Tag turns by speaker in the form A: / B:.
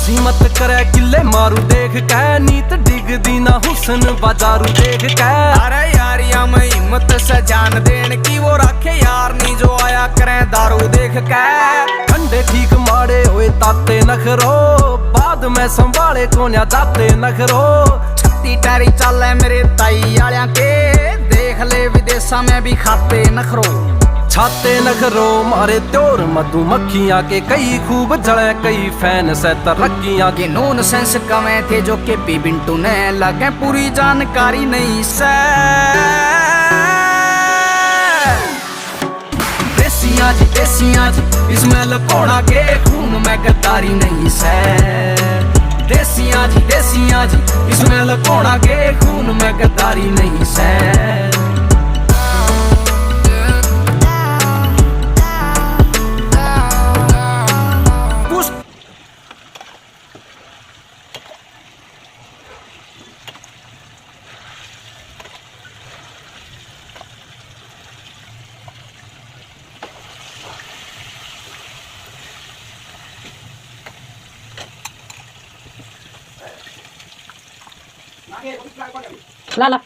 A: ऐसी मत करे किले मारू देख कै नीत डिगदी ना हुसन बाजारू देख कै।
B: अरे यारिया में हिम्मत से जान देन की वो रखे यार नी जो आया करे दारू देख कै।
A: ठंडे ठीक माड़े होए ताते नखरो बाद में संभाले कोन्या जाते नखरो।
B: छत्ती टारी चाले मेरे ताई आलिया के देख ले विदेशा में भी खाते नखरो।
A: छाते नखरो मारे त्योर मधुमक्खियां के कई खूब जड़े कई फैन से तरक्कियां
B: ये नोन सेंस कमे थे जो के पी बिंटू ने लगे पूरी जानकारी नहीं से। देसियां जी इसमें लकोड़ा के खून में गद्दारी नहीं से। देसियां जी इसमें लकोड़ा के खून में गद्दारी नहीं से।
C: ला ला